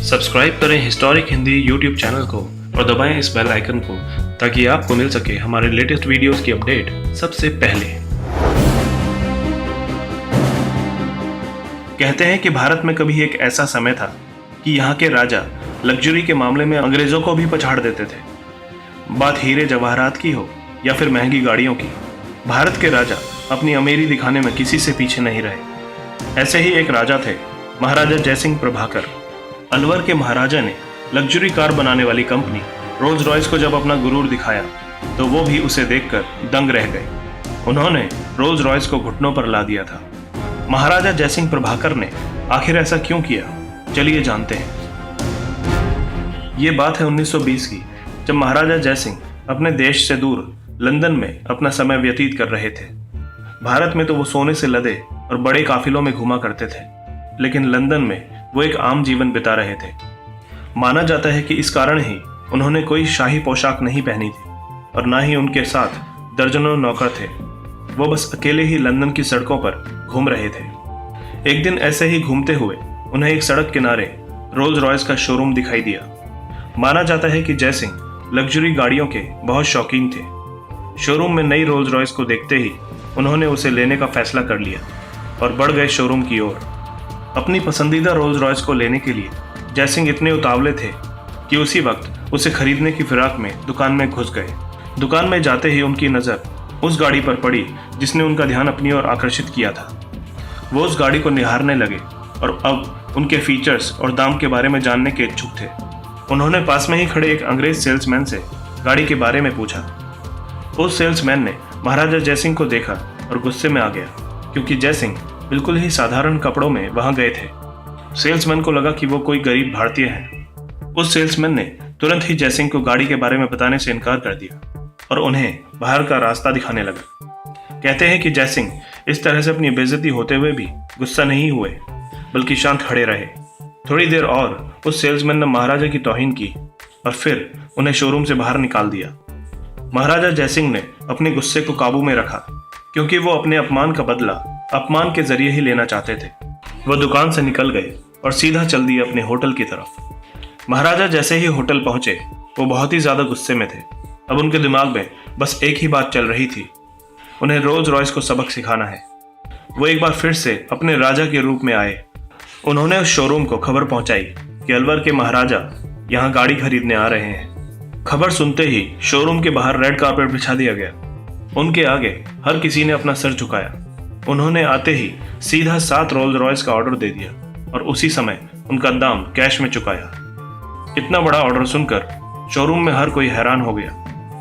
Subscribe करें historic Hindi YouTube channel को और दबाएं इस बेल आइकन को ताकि आपको मिल सके हमारे लेटेस्ट वीडियोस की अपडेट सबसे पहले। कहते हैं कि भारत में कभी एक ऐसा समय था कि यहाँ के राजा लग्जरी के मामले में अंग्रेजों को भी पछाड़ देते थे। बात हीरे जवाहरात की हो या फिर महंगी गाड़ियों की, भारत के राजा अपनी अमीरी दिखाने में किसी से पीछे नहीं रहे। ऐसे ही एक राजा थे महाराजा जयसिंह प्रभाकर। अलवर के महाराजा ने लग्जरी कार बनाने वाली कंपनी रोल्स रॉयस को जब अपना गुरूर दिखाया तो वो भी उसे देखकर दंग रह गए। उन्होंने रोल्स रॉयस को घुटनों पर ला दिया था। महाराजा जयसिंह प्रभाकर ने आखिर ऐसा क्यों किया, चलिए जानते हैं। ये बात है 1920 की, जब महाराजा जयसिंह अपने देश से दूर लंदन में अपना समय व्यतीत कर रहे थे। भारत में तो वो सोने से लदे और बड़े काफिलों में घुमा करते थे, लेकिन लंदन में वो एक आम जीवन बिता रहे थे। माना जाता है कि इस कारण ही उन्होंने कोई शाही पोशाक नहीं पहनी थी और ना ही उनके साथ दर्जनों नौकर थे। वो बस अकेले ही लंदन की सड़कों पर घूम रहे थे। एक दिन ऐसे ही घूमते हुए उन्हें एक सड़क किनारे रोल्स रॉयस का शोरूम दिखाई दिया। माना जाता है कि जयसिंह लग्जरी गाड़ियों के बहुत शौकीन थे। शोरूम में नई रोल्स रॉयस को देखते ही उन्होंने उसे लेने का फैसला कर लिया और बढ़ गए शोरूम की ओर। अपनी पसंदीदा रोल्स रॉयस को लेने के लिए जयसिंह इतने उतावले थे कि उसी वक्त उसे खरीदने की फिराक में दुकान में घुस गए। दुकान में जाते ही उनकी नज़र उस गाड़ी पर पड़ी जिसने उनका ध्यान अपनी ओर आकर्षित किया था। वो उस गाड़ी को निहारने लगे और अब उनके फीचर्स और दाम के बारे में जानने के इच्छुक थे। उन्होंने पास में ही खड़े एक अंग्रेज सेल्समैन से गाड़ी के बारे में पूछा। उस सेल्समैन ने महाराजा जयसिंह को देखा और गुस्से में आ गया, क्योंकि जयसिंह बिल्कुल ही साधारण कपड़ों में वहां गए थे। सेल्समैन को लगा कि वो कोई गरीब भारतीय है। उस सेल्समैन ने तुरंत ही जयसिंह को गाड़ी के बारे में बताने से इनकार कर दिया और उन्हें बाहर का रास्ता दिखाने लगा। कहते हैं कि जयसिंह इस तरह से अपनी बेइज्जती होते हुए भी गुस्सा नहीं हुए, बल्कि शांत खड़े रहे। थोड़ी देर और उस सेल्समैन ने महाराजा की तौहीन की और फिर उन्हें शोरूम से बाहर निकाल दिया। महाराजा जयसिंह ने अपने गुस्से को काबू में रखा, क्योंकि वो अपने अपमान का बदला अपमान के जरिए ही लेना चाहते थे। वो दुकान से निकल गए और सीधा चल दिए अपने होटल की तरफ। महाराजा जैसे ही होटल पहुंचे वो बहुत ही ज्यादा गुस्से में थे। अब उनके दिमाग में बस एक ही बात चल रही थी, उन्हें रोल्स रॉयस को सबक सिखाना है। वो एक बार फिर से अपने राजा के रूप में आए। उन्होंने उस शोरूम को खबर पहुंचाई कि अलवर के महाराजा यहाँ गाड़ी खरीदने आ रहे हैं। खबर सुनते ही शोरूम के बाहर रेड कारपेट बिछा दिया गया। उनके आगे हर किसी ने अपना सर झुकाया। उन्होंने आते ही सीधा 7 रोल्स रॉयस का ऑर्डर दे दिया और उसी समय उनका दाम कैश में चुकाया। इतना बड़ा ऑर्डर सुनकर शोरूम में हर कोई हैरान हो गया।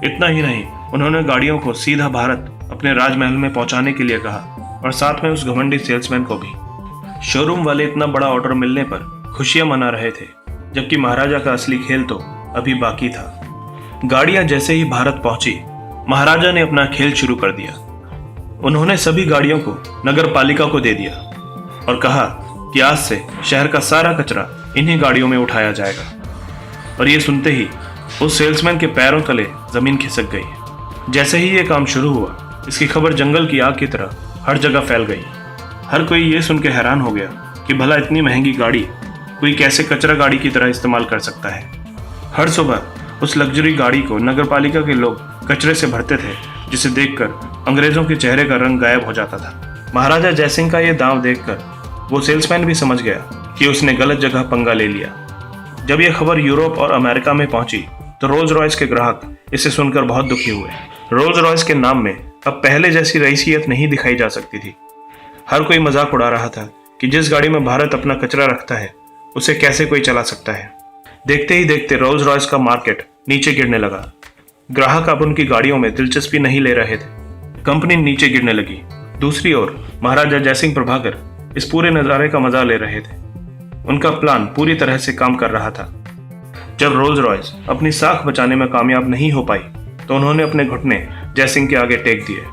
इतना ही नहीं, उन्होंने गाड़ियों को सीधा भारत अपने राजमहल में पहुंचाने के लिए कहा और साथ में उस घमंडी सेल्समैन को भी। शोरूम वाले इतना बड़ा ऑर्डर मिलने पर खुशियां मना रहे थे, जबकि महाराजा का असली खेल तो अभी बाकी था। गाड़ियां जैसे ही भारत पहुंची, महाराजा ने अपना खेल शुरू कर दिया। उन्होंने सभी गाड़ियों को नगर पालिका को दे दिया और कहा कि आज से शहर का सारा कचरा इन्हीं गाड़ियों में उठाया जाएगा। और ये सुनते ही उस सेल्समैन के पैरों तले जमीन खिसक गई। जैसे ही ये काम शुरू हुआ, इसकी खबर जंगल की आग की तरह हर जगह फैल गई। हर कोई ये सुन के हैरान हो गया कि भला इतनी महंगी गाड़ी कोई कैसे कचरा गाड़ी की तरह इस्तेमाल कर सकता है। हर सुबह उस लग्जरी गाड़ी को नगर पालिका के लोग कचरे से भरते थे, जिसे देखकर अंग्रेजों के चेहरे का रंग गायब हो जाता था। महाराजा जयसिंह का यह दांव देखकर वो सेल्समैन भी समझ गया कि उसने गलत जगह पंगा ले लिया। जब यह खबर यूरोप और अमेरिका में पहुंची तो रोल्स रॉयस के ग्राहक इसे सुनकर बहुत दुखी हुए। रोल्स रॉयस के नाम में अब पहले जैसी रईसियत नहीं दिखाई जा सकती थी। हर कोई मजाक उड़ा रहा था कि जिस गाड़ी में भारत अपना कचरा रखता है उसे कैसे कोई चला सकता है। देखते ही देखते रोल्स रॉयस का मार्केट नीचे गिरने लगा। ग्राहक अब उनकी गाड़ियों में दिलचस्पी नहीं ले रहे थे। कंपनी नीचे गिरने लगी। दूसरी ओर महाराजा जयसिंह प्रभाकर इस पूरे नज़ारे का मजा ले रहे थे। उनका प्लान पूरी तरह से काम कर रहा था। जब रोल्स रॉयस अपनी साख बचाने में कामयाब नहीं हो पाई तो उन्होंने अपने घुटने जयसिंह के आगे टेक दिए।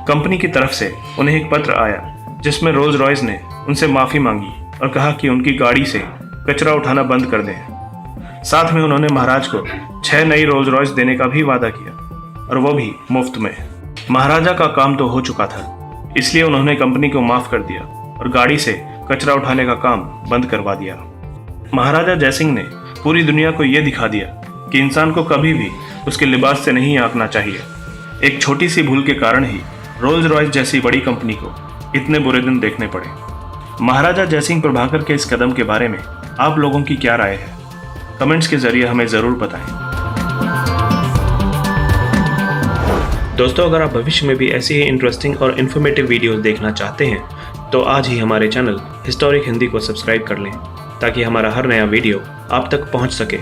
कंपनी की तरफ से उन्हें एक पत्र आया जिसमें रोल्स रॉयस ने उनसे माफी मांगी और कहा कि उनकी गाड़ी से कचरा उठाना बंद कर दें। साथ में उन्होंने महाराज को 6 नई रोल्स रॉयस देने का भी वादा किया, और वो भी मुफ्त में। महाराजा का काम तो हो चुका था, इसलिए उन्होंने कंपनी को माफ कर दिया और गाड़ी से कचरा उठाने का काम बंद करवा दिया। महाराजा जयसिंह ने पूरी दुनिया को यह दिखा दिया कि इंसान को कभी भी उसके लिबास से नहीं आंकना चाहिए। एक छोटी सी भूल के कारण ही रोल्स रॉयस जैसी बड़ी कंपनी को इतने बुरे दिन देखने पड़े। महाराजा जयसिंह प्रभाकर के इस कदम के बारे में आप लोगों की क्या राय है? कमेंट्स के जरिए हमें ज़रूर बताएं। दोस्तों, अगर आप भविष्य में भी ऐसी ही इंटरेस्टिंग और इन्फॉर्मेटिव वीडियोस देखना चाहते हैं तो आज ही हमारे चैनल हिस्टोरिक हिंदी को सब्सक्राइब कर लें ताकि हमारा हर नया वीडियो आप तक पहुंच सके।